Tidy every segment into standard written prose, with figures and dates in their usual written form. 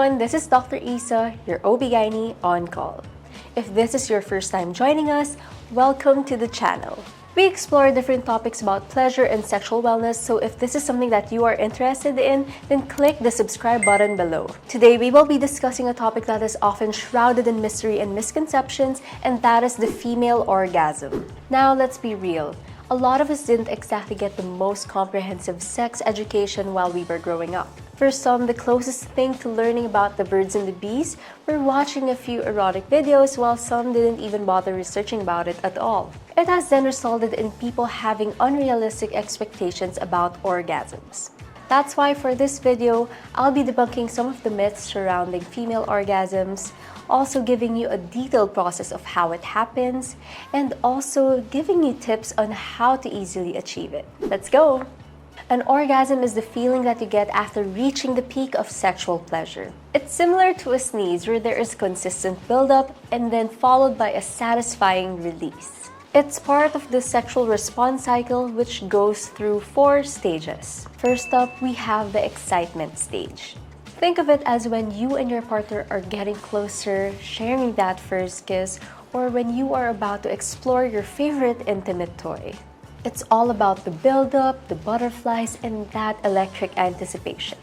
everyone, this is Dr. Issa, your OB-GYN on call. If this is your first time joining us, welcome to the channel. We explore different topics about pleasure and sexual wellness, so if this is something that you are interested in, then click the subscribe button below. Today, we will be discussing a topic that is often shrouded in mystery and misconceptions, and that is the female orgasm. Now, let's be real. A lot of us didn't exactly get the most comprehensive sex education while we were growing up. For some, the closest thing to learning about the birds and the bees were watching a few erotic videos, while some didn't even bother researching about it at all. It has then resulted in people having unrealistic expectations about orgasms. That's why for this video, I'll be debunking some of the myths surrounding female orgasms, also giving you a detailed process of how it happens, and also giving you tips on how to easily achieve it. Let's go! An orgasm is the feeling that you get after reaching the peak of sexual pleasure. It's similar to a sneeze where there is consistent buildup and then followed by a satisfying release. It's part of the sexual response cycle, which goes through 4 stages. First up, we have the excitement stage. Think of it as when you and your partner are getting closer, sharing that first kiss, or when you are about to explore your favorite intimate toy. It's all about the build-up, the butterflies, and that electric anticipation.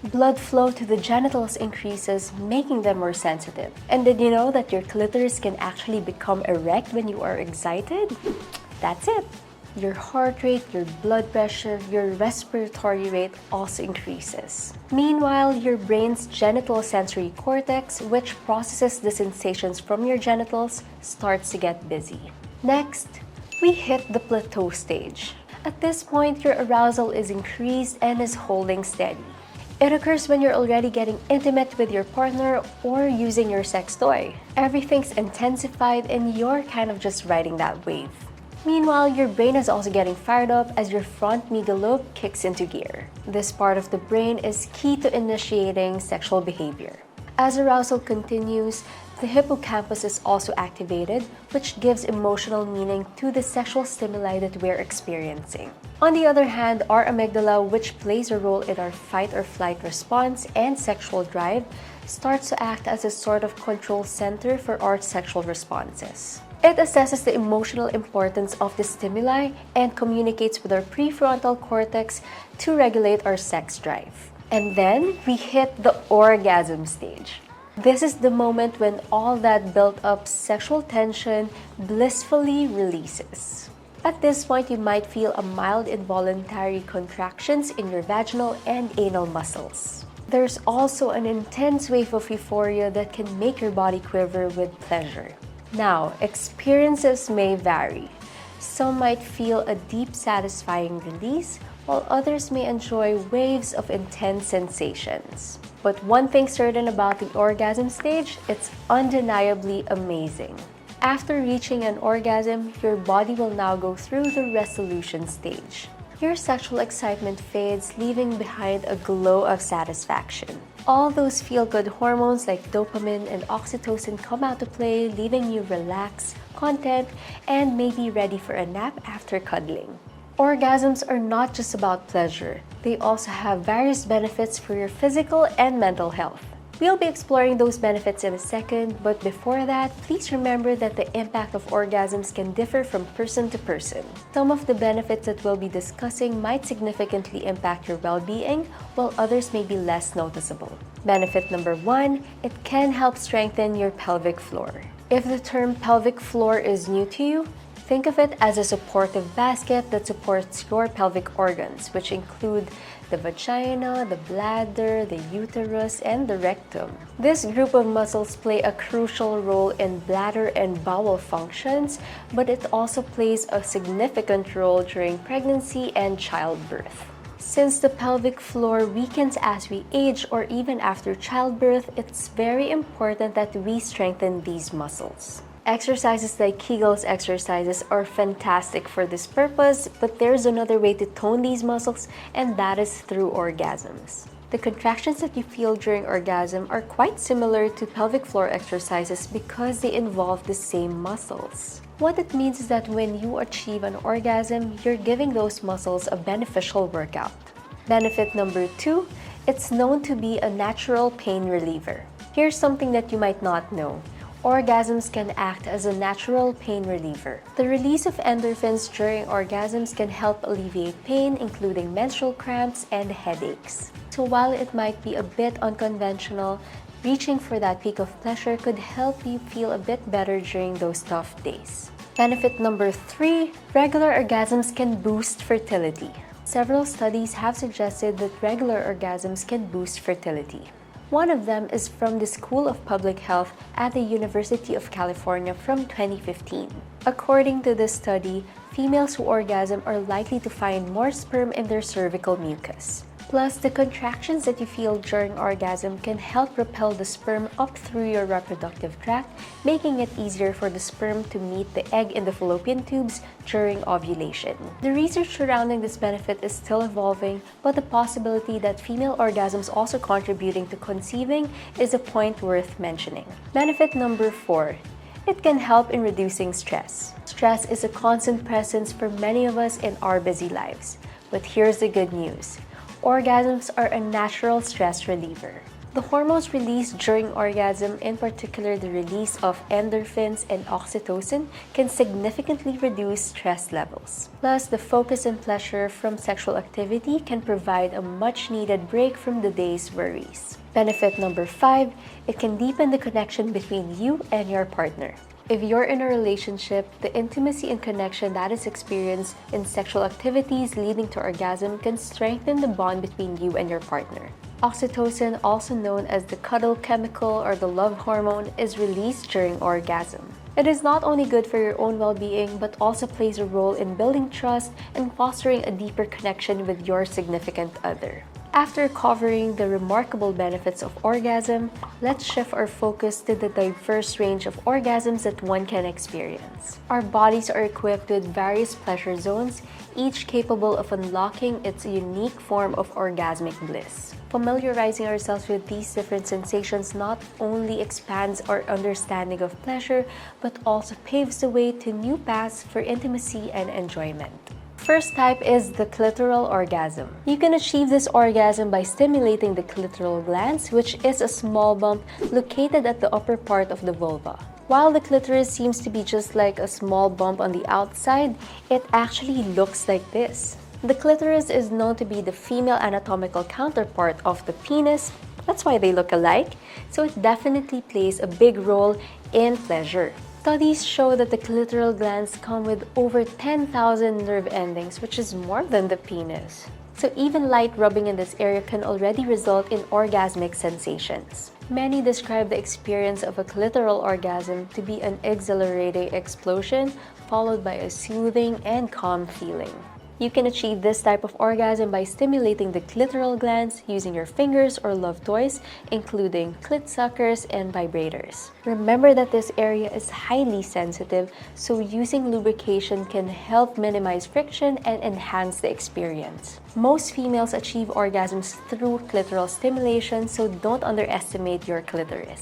Blood flow to the genitals increases, making them more sensitive. And did you know that your clitoris can actually become erect when you are excited? That's it! Your heart rate, your blood pressure, your respiratory rate also increases. Meanwhile, your brain's genital sensory cortex, which processes the sensations from your genitals, starts to get busy. Next, we hit the plateau stage. At this point, your arousal is increased and is holding steady. It occurs when you're already getting intimate with your partner or using your sex toy. Everything's intensified and you're kind of just riding that wave. Meanwhile, your brain is also getting fired up as your front medial lobe kicks into gear. This part of the brain is key to initiating sexual behavior. As arousal continues, the hippocampus is also activated, which gives emotional meaning to the sexual stimuli that we're experiencing. On the other hand, our amygdala, which plays a role in our fight or flight response and sexual drive, starts to act as a sort of control center for our sexual responses. It assesses the emotional importance of the stimuli and communicates with our prefrontal cortex to regulate our sex drive. And then we hit the orgasm stage. This is the moment when all that built-up sexual tension blissfully releases. At this point, you might feel a mild involuntary contractions in your vaginal and anal muscles. There's also an intense wave of euphoria that can make your body quiver with pleasure. Now, experiences may vary. Some might feel a deep, satisfying release, while others may enjoy waves of intense sensations. But one thing certain about the orgasm stage, it's undeniably amazing. After reaching an orgasm, your body will now go through the resolution stage. Your sexual excitement fades, leaving behind a glow of satisfaction. All those feel-good hormones like dopamine and oxytocin come out to play, leaving you relaxed, content, and maybe ready for a nap after cuddling. Orgasms are not just about pleasure. They also have various benefits for your physical and mental health. We'll be exploring those benefits in a second, but before that, please remember that the impact of orgasms can differ from person to person. Some of the benefits that we'll be discussing might significantly impact your well-being, while others may be less noticeable. Benefit number 1, it can help strengthen your pelvic floor. If the term pelvic floor is new to you, think of it as a supportive basket that supports your pelvic organs, which include the vagina, the bladder, the uterus, and the rectum. This group of muscles play a crucial role in bladder and bowel functions, but it also plays a significant role during pregnancy and childbirth. Since the pelvic floor weakens as we age or even after childbirth, it's very important that we strengthen these muscles. Exercises like Kegels exercises are fantastic for this purpose, but there's another way to tone these muscles, and that is through orgasms. The contractions that you feel during orgasm are quite similar to pelvic floor exercises because they involve the same muscles. What it means is that when you achieve an orgasm, you're giving those muscles a beneficial workout. Benefit number 2, It's known to be a natural pain reliever. Here's something that you might not know. Orgasms can act as a natural pain reliever. The release of endorphins during orgasms can help alleviate pain, including menstrual cramps and headaches. So while it might be a bit unconventional, reaching for that peak of pleasure could help you feel a bit better during those tough days. Benefit number 3, regular orgasms can boost fertility. Several studies have suggested that regular orgasms can boost fertility. One of them is from the School of Public Health at the University of California from 2015. According to this study, females who orgasm are likely to find more sperm in their cervical mucus. Plus, the contractions that you feel during orgasm can help propel the sperm up through your reproductive tract, making it easier for the sperm to meet the egg in the fallopian tubes during ovulation. The research surrounding this benefit is still evolving, but the possibility that female orgasms also contributing to conceiving is a point worth mentioning. Benefit number 4. It can help in reducing stress. Stress is a constant presence for many of us in our busy lives. But here's the good news. Orgasms are a natural stress reliever. The hormones released during orgasm, in particular the release of endorphins and oxytocin, can significantly reduce stress levels. Plus, the focus and pleasure from sexual activity can provide a much-needed break from the day's worries. Benefit number 5, it can deepen the connection between you and your partner. If you're in a relationship, the intimacy and connection that is experienced in sexual activities leading to orgasm can strengthen the bond between you and your partner. Oxytocin, also known as the cuddle chemical or the love hormone, is released during orgasm. It is not only good for your own well-being, but also plays a role in building trust and fostering a deeper connection with your significant other. After covering the remarkable benefits of orgasm, let's shift our focus to the diverse range of orgasms that one can experience. Our bodies are equipped with various pleasure zones, each capable of unlocking its unique form of orgasmic bliss. Familiarizing ourselves with these different sensations not only expands our understanding of pleasure, but also paves the way to new paths for intimacy and enjoyment. First type is the clitoral orgasm. You can achieve this orgasm by stimulating the clitoral glands, which is a small bump located at the upper part of the vulva. While the clitoris seems to be just like a small bump on the outside, it actually looks like this. The clitoris is known to be the female anatomical counterpart of the penis. That's why they look alike. So it definitely plays a big role in pleasure. Studies show that the clitoral glands come with over 10,000 nerve endings, which is more than the penis. So even light rubbing in this area can already result in orgasmic sensations. Many describe the experience of a clitoral orgasm to be an exhilarating explosion, followed by a soothing and calm feeling. You can achieve this type of orgasm by stimulating the clitoral glands using your fingers or love toys, including clit suckers and vibrators. Remember that this area is highly sensitive, so using lubrication can help minimize friction and enhance the experience. Most females achieve orgasms through clitoral stimulation, so don't underestimate your clitoris.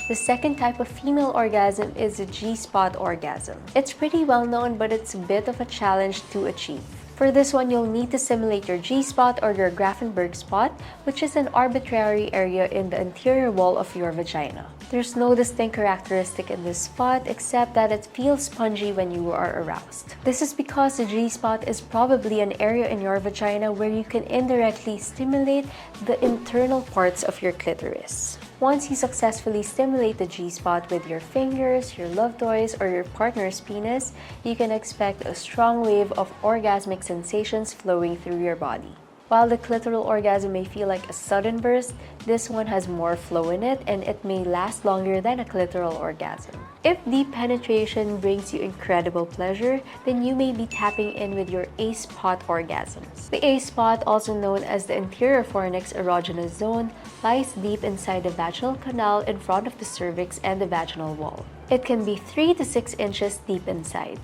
The second type of female orgasm is the G-spot orgasm. It's pretty well known, but it's a bit of a challenge to achieve. For this one, you'll need to simulate your G-spot or your Grafenberg spot, which is an arbitrary area in the anterior wall of your vagina. There's no distinct characteristic in this spot except that it feels spongy when you are aroused. This is because the G-spot is probably an area in your vagina where you can indirectly stimulate the internal parts of your clitoris. Once you successfully stimulate the G-spot with your fingers, your love toys, or your partner's penis, you can expect a strong wave of orgasmic sensations flowing through your body. While the clitoral orgasm may feel like a sudden burst, this one has more flow in it and it may last longer than a clitoral orgasm. If deep penetration brings you incredible pleasure, then you may be tapping in with your A-spot orgasms. The A-spot, also known as the anterior fornix erogenous zone, lies deep inside the vaginal canal in front of the cervix and the vaginal wall. It can be 3 to 6 inches deep inside.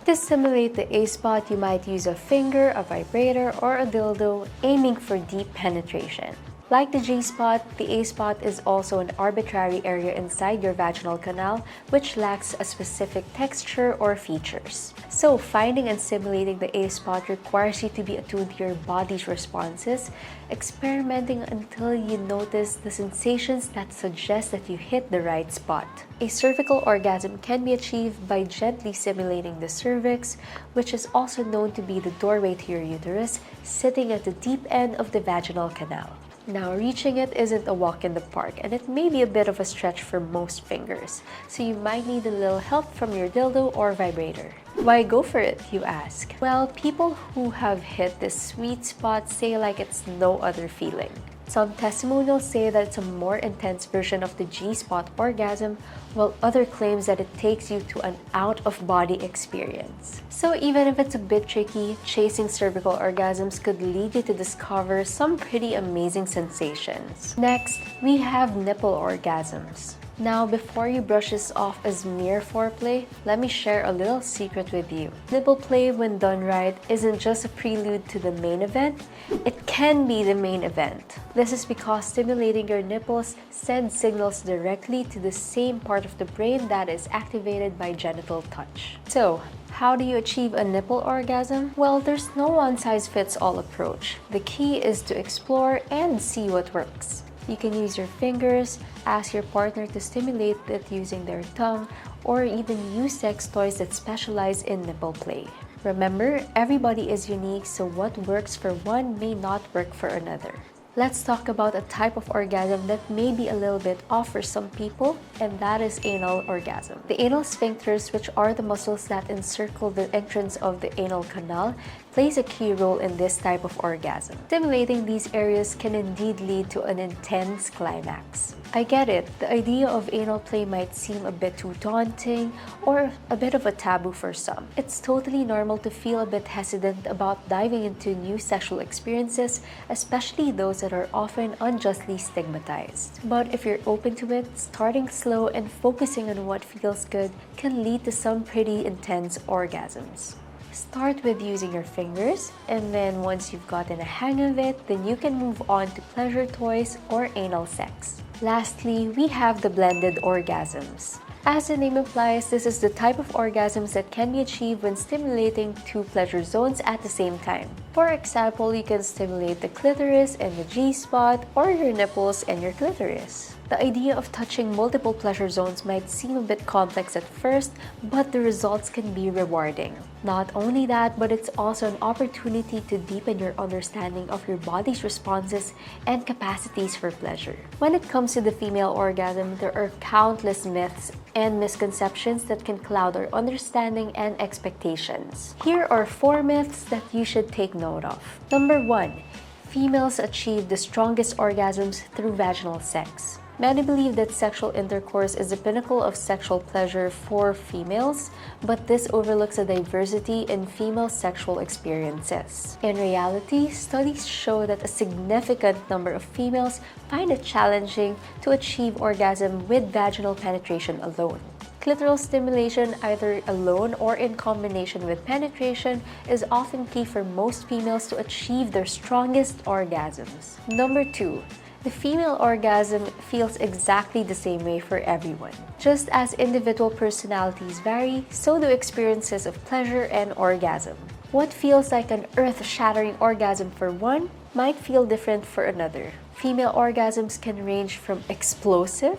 To stimulate the A-spot, you might use a finger, a vibrator, or a dildo, aiming for deep penetration. Like the G-spot, the A-spot is also an arbitrary area inside your vaginal canal which lacks a specific texture or features. So finding and simulating the A-spot requires you to be attuned to your body's responses, experimenting until you notice the sensations that suggest that you hit the right spot. A cervical orgasm can be achieved by gently simulating the cervix, which is also known to be the doorway to your uterus, sitting at the deep end of the vaginal canal. Now, reaching it isn't a walk in the park, and it may be a bit of a stretch for most fingers, so you might need a little help from your dildo or vibrator. Why go for it, you ask? Well, people who have hit this sweet spot say like it's no other feeling. Some testimonials say that it's a more intense version of the G-spot orgasm, while other claims that it takes you to an out-of-body experience. So even if it's a bit tricky, chasing cervical orgasms could lead you to discover some pretty amazing sensations. Next, we have nipple orgasms. Now, before you brush this off as mere foreplay, let me share a little secret with you. Nipple play, when done right, isn't just a prelude to the main event, it can be the main event. This is because stimulating your nipples sends signals directly to the same part of the brain that is activated by genital touch. So, how do you achieve a nipple orgasm? Well, there's no one-size-fits-all approach. The key is to explore and see what works. You can use your fingers, ask your partner to stimulate it using their tongue, or even use sex toys that specialize in nipple play. Remember, everybody is unique, so what works for one may not work for another. Let's talk about a type of orgasm that may be a little bit off for some people, and that is anal orgasm. The anal sphincters, which are the muscles that encircle the entrance of the anal canal, plays a key role in this type of orgasm. Stimulating these areas can indeed lead to an intense climax. I get it, the idea of anal play might seem a bit too daunting or a bit of a taboo for some. It's totally normal to feel a bit hesitant about diving into new sexual experiences, especially those that are often unjustly stigmatized. But if you're open to it, starting slow and focusing on what feels good can lead to some pretty intense orgasms. Start with using your fingers, and then once you've gotten a hang of it, then you can move on to pleasure toys or anal sex. Lastly, we have the blended orgasms. As the name implies, this is the type of orgasms that can be achieved when stimulating two pleasure zones at the same time. For example, you can stimulate the clitoris and the G-spot, or your nipples and your clitoris. The idea of touching multiple pleasure zones might seem a bit complex at first, but the results can be rewarding. Not only that, but it's also an opportunity to deepen your understanding of your body's responses and capacities for pleasure. When it comes to the female orgasm, there are countless myths and misconceptions that can cloud our understanding and expectations. Here are 4 myths that you should take note of. Number 1. Females achieve the strongest orgasms through vaginal sex. Many believe that sexual intercourse is the pinnacle of sexual pleasure for females, but this overlooks a diversity in female sexual experiences. In reality, studies show that a significant number of females find it challenging to achieve orgasm with vaginal penetration alone. Clitoral stimulation, either alone or in combination with penetration, is often key for most females to achieve their strongest orgasms. Number 2. The female orgasm feels exactly the same way for everyone. Just as individual personalities vary, so do experiences of pleasure and orgasm. What feels like an earth-shattering orgasm for one might feel different for another. Female orgasms can range from explosive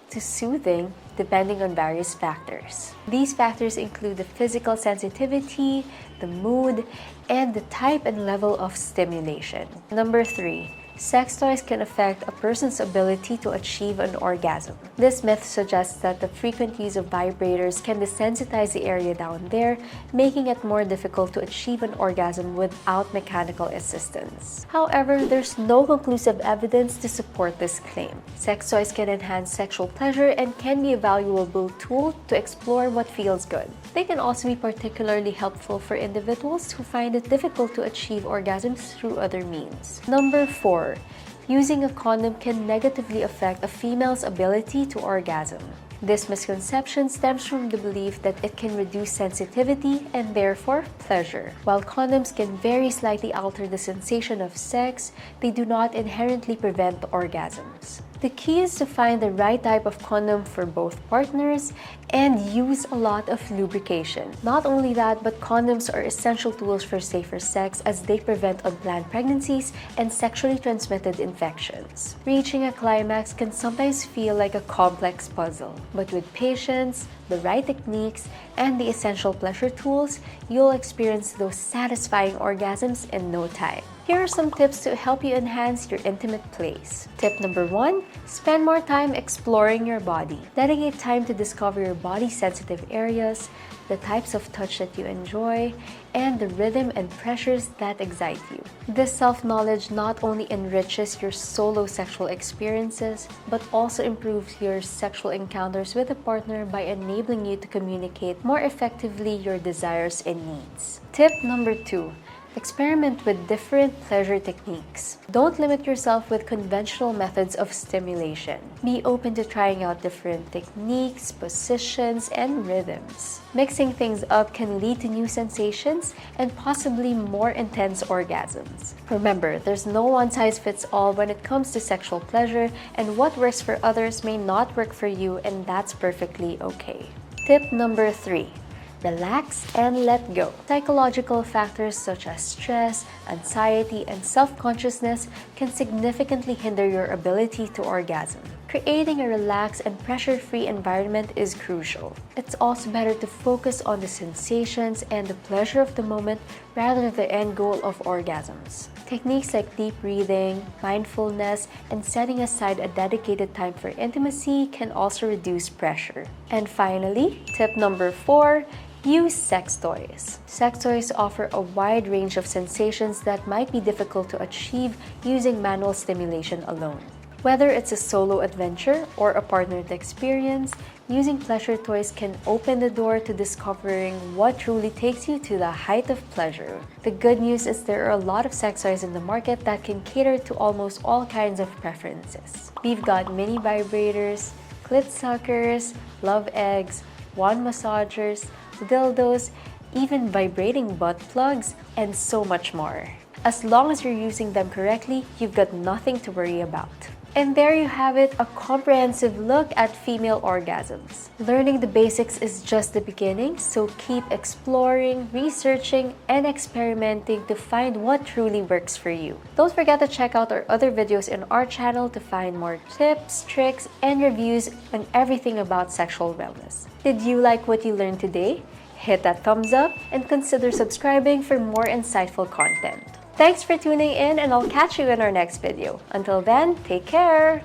to soothing, depending on various factors. These factors include the physical sensitivity, the mood, and the type and level of stimulation. Number 3. Sex toys can affect a person's ability to achieve an orgasm. This myth suggests that the frequent use of vibrators can desensitize the area down there, making it more difficult to achieve an orgasm without mechanical assistance. However, there's no conclusive evidence to support this claim. Sex toys can enhance sexual pleasure and can be a valuable tool to explore what feels good. They can also be particularly helpful for individuals who find it difficult to achieve orgasms through other means. Number 4. Using a condom can negatively affect a female's ability to orgasm. This misconception stems from the belief that it can reduce sensitivity and therefore pleasure. While condoms can very slightly alter the sensation of sex, they do not inherently prevent orgasms. The key is to find the right type of condom for both partners and use a lot of lubrication. Not only that, but condoms are essential tools for safer sex as they prevent unplanned pregnancies and sexually transmitted infections. Reaching a climax can sometimes feel like a complex puzzle, but with patience, the right techniques, and the essential pleasure tools, you'll experience those satisfying orgasms in no time. Here are some tips to help you enhance your intimate plays. Tip number 1, spend more time exploring your body. Dedicate time to discover your body's sensitive areas, the types of touch that you enjoy, and the rhythm and pressures that excite you. This self-knowledge not only enriches your solo sexual experiences, but also improves your sexual encounters with a partner by enabling you to communicate more effectively your desires and needs. Tip number 2, experiment with different pleasure techniques. Don't limit yourself with conventional methods of stimulation. Be open to trying out different techniques, positions, and rhythms. Mixing things up can lead to new sensations and possibly more intense orgasms. Remember, there's no one-size-fits-all when it comes to sexual pleasure, and what works for others may not work for you, and that's perfectly okay. Tip number 3, relax and let go. Psychological factors such as stress, anxiety, and self-consciousness can significantly hinder your ability to orgasm. Creating a relaxed and pressure-free environment is crucial. It's also better to focus on the sensations and the pleasure of the moment rather than the end goal of orgasms. Techniques like deep breathing, mindfulness, and setting aside a dedicated time for intimacy can also reduce pressure. And finally, tip number 4, use sex toys. Sex toys offer a wide range of sensations that might be difficult to achieve using manual stimulation alone. Whether it's a solo adventure or a partnered experience, using pleasure toys can open the door to discovering what truly takes you to the height of pleasure. The good news is there are a lot of sex toys in the market that can cater to almost all kinds of preferences. We've got mini vibrators, clit suckers, love eggs, wand massagers, dildos, even vibrating butt plugs, and so much more. As long as you're using them correctly, you've got nothing to worry about. And there you have it, a comprehensive look at female orgasms. Learning the basics is just the beginning, so keep exploring, researching, and experimenting to find what truly works for you. Don't forget to check out our other videos in our channel to find more tips, tricks, and reviews on everything about sexual wellness. Did you like what you learned today? Hit that thumbs up and consider subscribing for more insightful content. Thanks for tuning in, and I'll catch you in our next video. Until then, take care!